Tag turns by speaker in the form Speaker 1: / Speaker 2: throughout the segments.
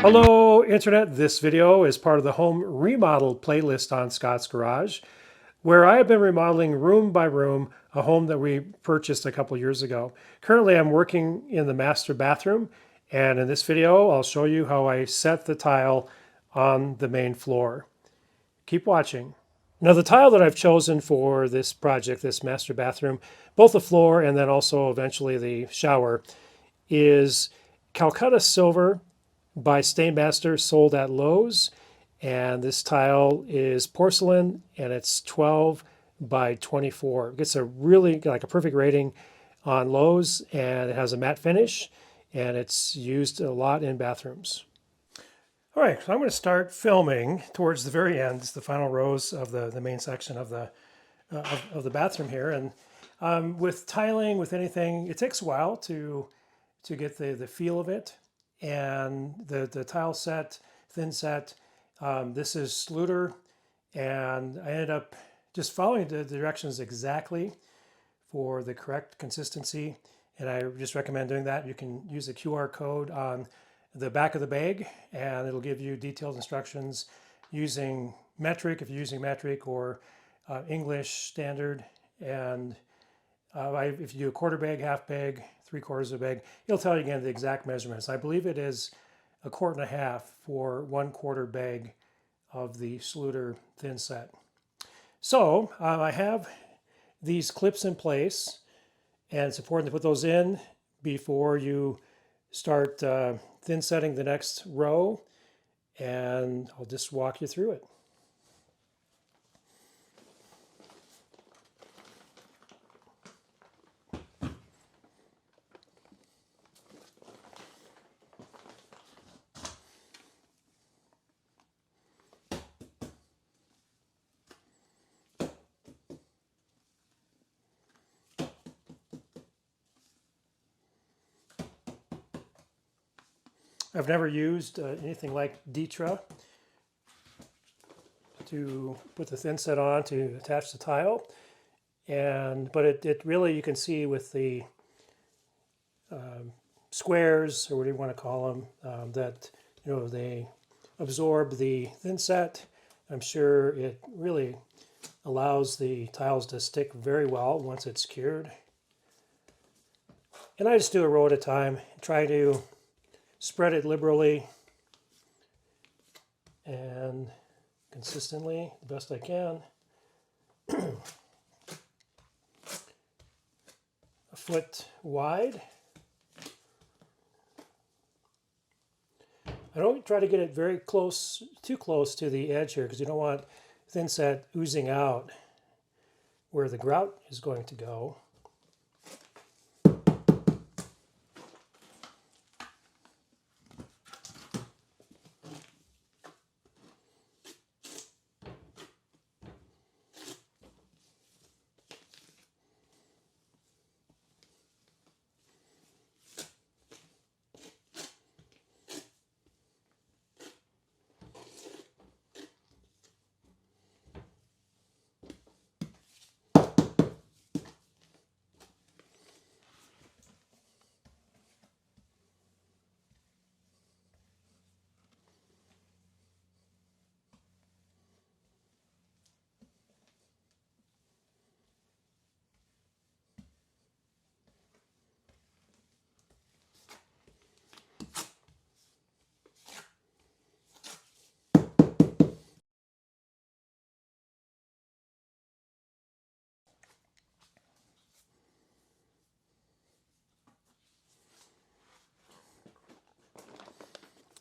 Speaker 1: Hello, Internet. This video is part of the home remodel playlist on Scott's Garage, where I have been remodeling room by room a home that we purchased a couple years ago. Currently, I'm working in the master bathroom, and in this video, I'll show you how I set the tile on the main floor. Keep watching. Now, the tile that I've chosen for this project, this master bathroom, both the floor and then also eventually the shower, is Calcutta Silver by Stainmaster, sold at Lowe's. And this tile is porcelain and it's 12 by 24. It gets a really like a perfect rating on Lowe's, and it has a matte finish and it's used a lot in bathrooms. All right, so I'm going to start filming towards the very end, the final rows of the main section of the bathroom here. And with tiling, with anything, it takes a while to get the feel of it. And the tile set, thin set, this is Schluter, and I ended up just following the directions exactly for the correct consistency, and I just recommend doing that. You can use the QR code on the back of the bag and it'll give you detailed instructions using metric, if you're using metric, or English standard. And if you do a quarter bag, half bag, 3/4 of a bag, it'll tell you again the exact measurements. I believe it is 1.5 quart for 1/4 bag of the Schluter thin set. So I have these clips in place, and it's important to put those in before you start thin setting the next row, and I'll just walk you through it. I've never used anything like Ditra to put the thin set on to attach the tile, but it really, you can see with the squares, or whatever you want to call them, that they absorb the thin set. I'm sure it really allows the tiles to stick very well once it's cured. And I just do a row at a time, try to spread it liberally and consistently the best I can. A foot wide. I don't try to get it very close, too close to the edge here, because you don't want thin set oozing out where the grout is going to go.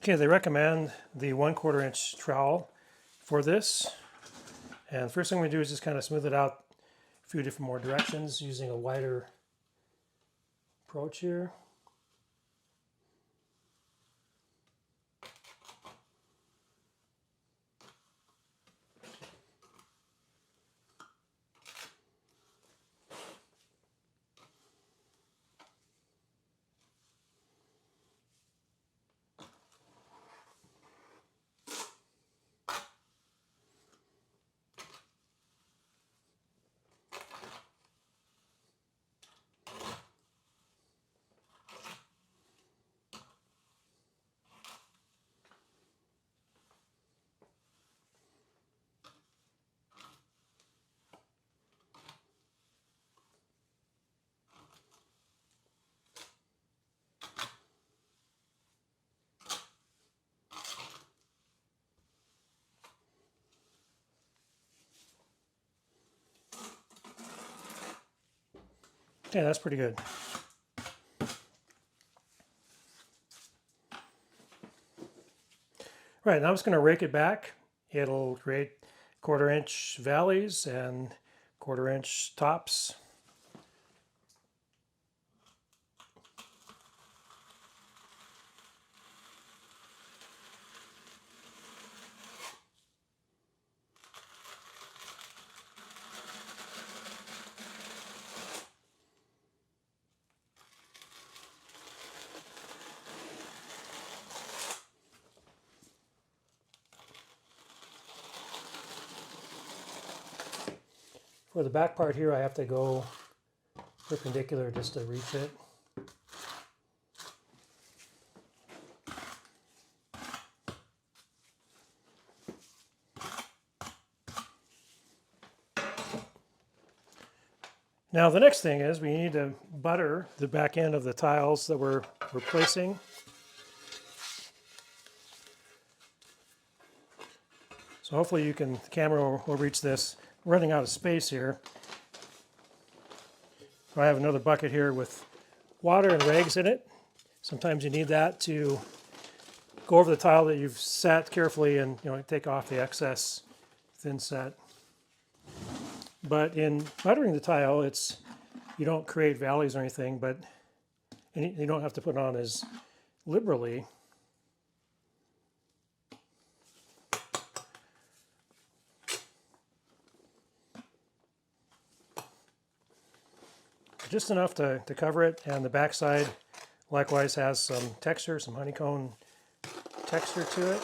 Speaker 1: Okay, they recommend the 1/4 inch trowel for this. And the first thing we do is just kind of smooth it out a few different more directions using a wider approach here. Okay, that's pretty good. Right, now I'm just going to rake it back. It'll create 1/4 inch valleys and 1/4 inch tops. For the back part here, I have to go perpendicular just to refit. Now the next thing is we need to butter the back end of the tiles that we're replacing. So hopefully the camera will reach this. I'm running out of space here. So I have another bucket here with water and rags in it. Sometimes you need that to go over the tile that you've set carefully and take off the excess thin set. But in buttering the tile, you don't create valleys or anything, but you don't have to put it on as liberally. Just enough to cover it, and the backside likewise has some texture, some honeycomb texture to it.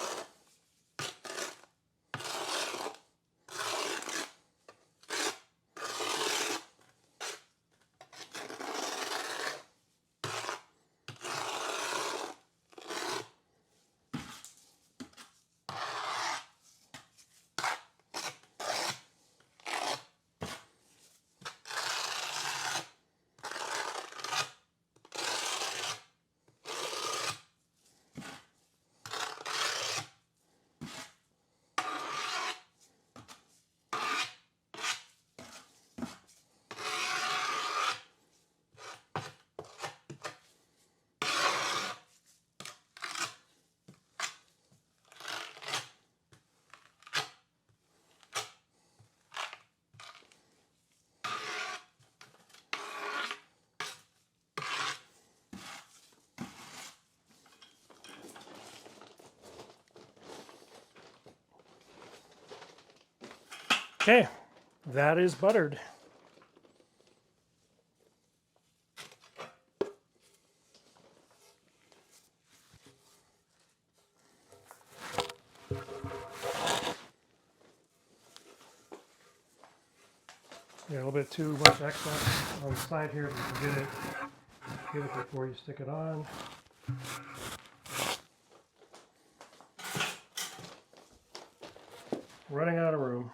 Speaker 1: Okay, that is buttered. Yeah, a little bit too much excess on the side here, but you can get it before you stick it on. Running out of room.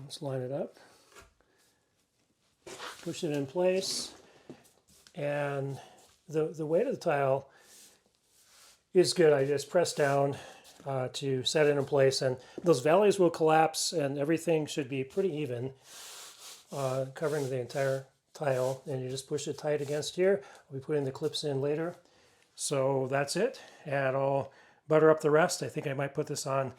Speaker 1: Let's line it up. Push it in place. And the weight of the tile is good. I just press down to set it in place, and those valleys will collapse and everything should be pretty even, covering the entire tile, and you just push it tight against here. I'll be putting the clips in later. So that's it, and I'll butter up the rest. I think I might put this on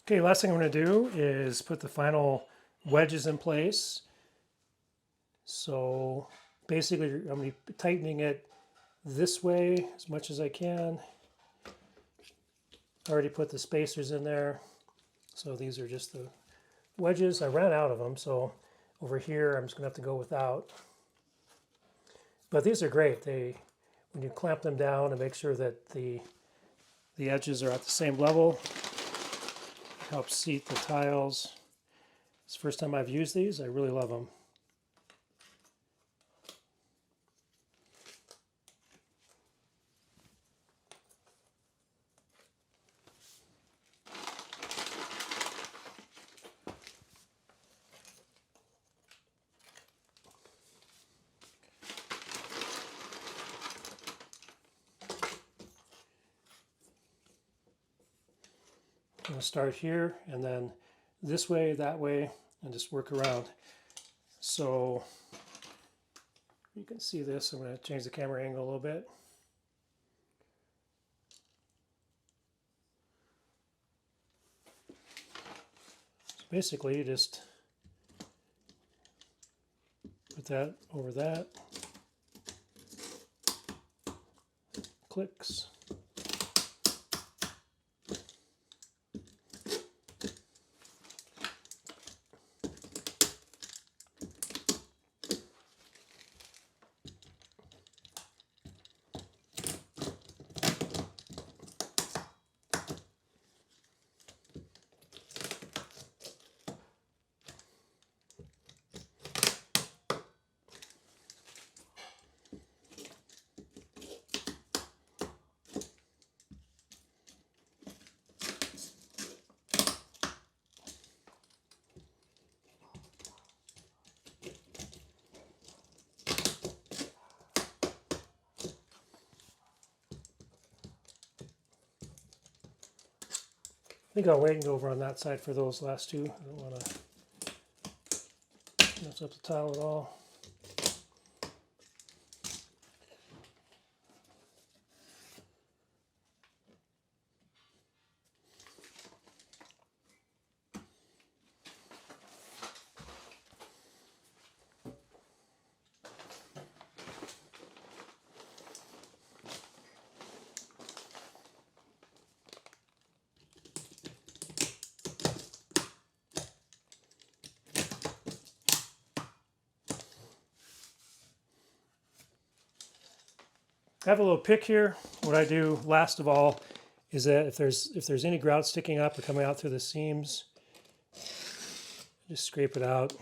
Speaker 1: Okay, last thing I'm going to do is put the final wedges in place. So basically I'm going to be tightening it this way as much as I can. I already put the spacers in there. So these are just the wedges. I ran out of them, so over here I'm just going to have to go without. But these are great. When you clamp them down and make sure that the edges are at the same level, helps seat the tiles. It's the first time I've used these. I really love them. I'm going to start here and then this way, that way, and just work around. So you can see this. I'm going to change the camera angle a little bit. So basically, you just put that over that. Clicks. I think I'll wait and go over on that side for those last two. I don't want to mess up the tile at all. I have a little pick here. What I do last of all is that if there's any grout sticking up or coming out through the seams, just scrape it out.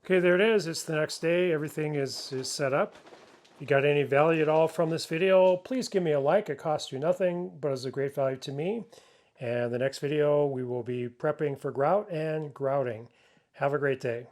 Speaker 1: Okay, there it is. It's the next day. Everything is set up. If you got any value at all from this video, please give me a like. It costs you nothing, but it's a great value to me. And the next video, we will be prepping for grout and grouting. Have a great day.